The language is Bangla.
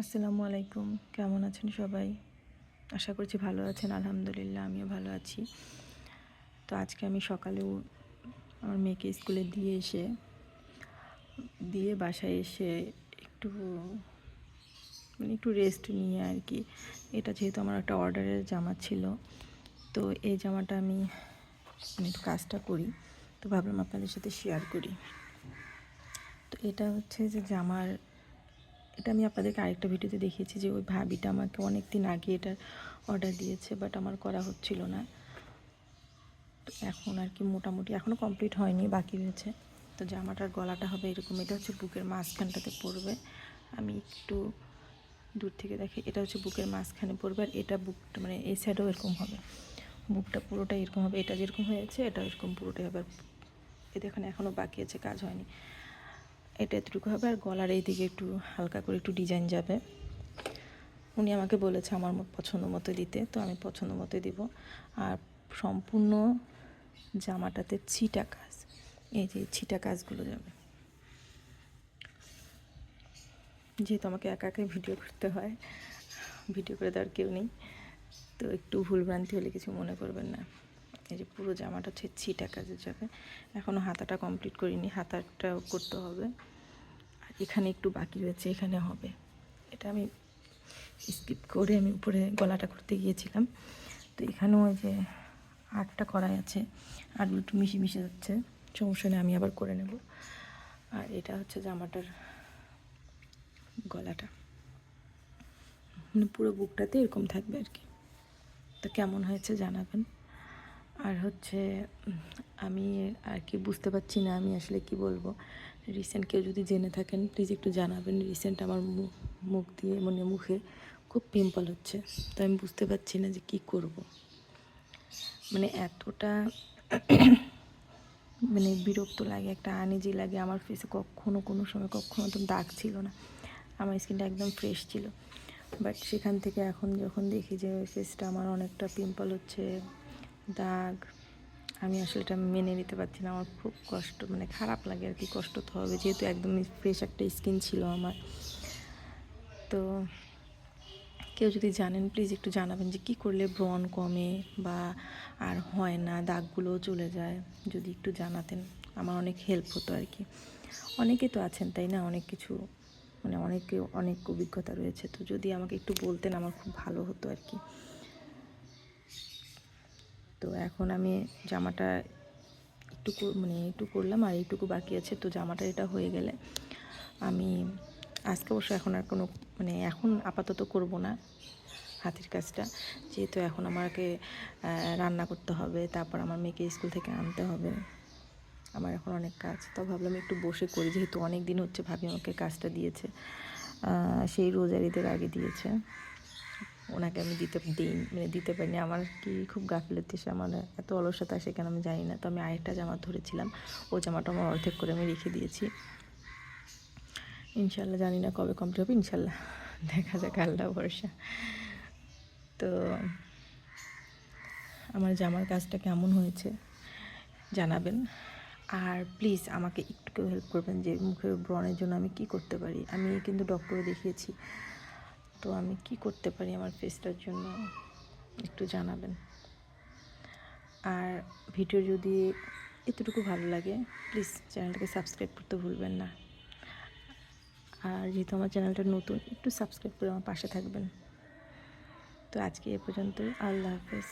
আসসালামু আলাইকুম, কেমন আছেন সবাই? আশা করছি ভালো আছেন। আলহামদুলিল্লাহ আমিও ভালো আছি। তো আজকে আমি সকালেও আমার মেয়েকে স্কুলে দিয়ে বাসায় এসে একটু একটু রেস্ট নিয়ে আর কি। এটা যেহেতু আমার একটা অর্ডারের জামা ছিল, তো এই জামাটা আমি একটু কাজটা করি, তো ভাবলাম আপনাদের সাথে শেয়ার করি। তো এটা হচ্ছে যে এটা আমি আপনাদেরকে আরেকটা ভিডিওতে দেখিয়েছি যে ওই ভাবিটা আমাকে অনেক দিন আগে এটার অর্ডার দিয়েছে, বাট আমার করা হচ্ছিল না। তো এখন আর কি মোটামুটি এখনও কমপ্লিট হয়নি, বাকি রয়েছে। তো জামাটার গলাটা হবে এরকম, এটা হচ্ছে বুকের মাঝখানটাতে পড়বে। আমি একটু দূর থেকে দেখি, এটা হচ্ছে বুকের মাঝখানে পড়বে, আর এটা বুকটা মানে এই সাইডেও এরকম হবে, বুকটা পুরোটাই এরকম হবে। এটা যেরকম হয়েছে এটা এরকম পুরোটাই হবে। এটা এখনও বাকি আছে, কাজ হয়নি। এটা এতটুকু হবে, আর গলার এই দিকে একটু হালকা করে একটু ডিজাইন যাবে। উনি আমাকে বলেছে আমার পছন্দ মতো দিতে, তো আমি পছন্দ মতোই দিব। আর সম্পূর্ণ জামাটাতে ছিটা কাজ, এই যে ছিটা কাজগুলো যাবে। যেহেতু আমাকে একা একাই ভিডিও করতে হয়, ভিডিও করে দেওয়ার কেউ নেই, তো একটু ভুলভ্রান্তি হলে কিছু মনে করবেন না। এই যে পুরো জামাটা হচ্ছে ছিটা কাজে যাবে। এখনও হাতাটা কমপ্লিট করিনি, হাতাটাও করতে হবে। আর এখানে একটু বাকি রয়েছে, এখানে হবে। এটা আমি স্কিপ করে আমি উপরে গলাটা করতে গিয়েছিলাম, তো এখানেও ওই যে আটটা করাই আছে, আর একটু মিশে যাচ্ছে, সমস্যা নেই, আমি আবার করে নেব। আর এটা হচ্ছে জামাটার গলাটা, মানে পুরো বুকটাতে এরকম থাকবে আর কি। তো কেমন হয়েছে জানাবেন। আর হচ্ছে আমি আর কি বুঝতে পারছি না আমি আসলে কি বলবো। রিসেন্ট কেউ যদি জেনে থাকেন প্লিজ একটু জানাবেন। রিসেন্ট আমার মুখ দিয়ে মানে মুখে খুব পিম্পল হচ্ছে, তো আমি বুঝতে পারছি না যে কি করব। মানে এতটা মানে বিরক্ত লাগে, একটা আনইজি লাগে। আমার ফেসে কোনো সময় কখনো তো দাগ ছিল না, আমার স্কিনটা একদম ফ্রেশ ছিল। বাট সেখান থেকে এখন যখন দেখি যে ফেসটা আমার অনেকটা পিম্পল হচ্ছে, দাগ, আমি আসলে এটা মেনে নিতে পারছি না। আমার খুব কষ্ট, মানে খারাপ লাগে আর কি। কষ্ট তো হবে, যেহেতু একদম ফ্রেশ একটা স্কিন ছিল আমার। তো কেউ যদি জানেন প্লিজ একটু জানাবেন যে কী করলে ব্রণ কমে বা আর হয় না, দাগগুলোও চলে যায়। যদি একটু জানাতেন আমার অনেক হেল্প হতো আর কি। অনেকে তো আছেন তাই না, অনেক কিছু মানে অনেক অভিজ্ঞতা রয়েছে, তো যদি আমাকে একটু বলতেন আমার খুব ভালো হতো আর কি। তো এখন আমি জামাটা একটু করলাম, আর এইটুকু বাকি আছে। তো জামাটা এটা হয়ে গেলে আমি আজকে অবশ্য এখন আর কোনো এখন আপাতত করব না হাতের কাজটা, যেহেতু এখন আমাকে রান্না করতে হবে, তারপর আমার মেয়েকে স্কুল থেকে আনতে হবে, আমার এখন অনেক কাজ। তো ভাবলাম একটু বসে করি, যেহেতু অনেক দিন হচ্ছে ভাবি আমাকে কাজটা দিয়েছে, সেই রোজার ঈদের আগে দিয়েছে। ওনাকে আমি দিতে পারিনি। আমার কি খুব গাফিলতি, আমার এত অলসতা আসে কেন আমি জানি না। তো আমি আরেকটা জামা ধরেছিলাম, ও জামাটা আমার অর্ধেক করে আমি রেখে দিয়েছি। ইনশাল্লাহ জানি না কবে কমপ্লিট হবে, ইনশাল্লাহ দেখা যাক, আল্লাহ ভরসা। তো আমার জামার কাজটা কেমন হয়েছে জানাবেন। আর প্লিজ আমাকে একটু হেল্প করবেন যে মুখের ব্রণের জন্য আমি কি করতে পারি। আমি কিন্তু ডক্টরে দেখিয়েছি, তো আমি কি করতে পারি আমার ফেসটার জন্য একটু জানাবেন। আর ভিডিও যদি এতটুকু ভালো লাগে প্লিজ চ্যানেলটাকে সাবস্ক্রাইব করতে ভুলবেন না। আর যেহেতু আমার চ্যানেলটা নতুন, একটু সাবস্ক্রাইব করে আমার পাশে থাকবেন। তো আজকে এ পর্যন্তই, আল্লাহ হাফেজ।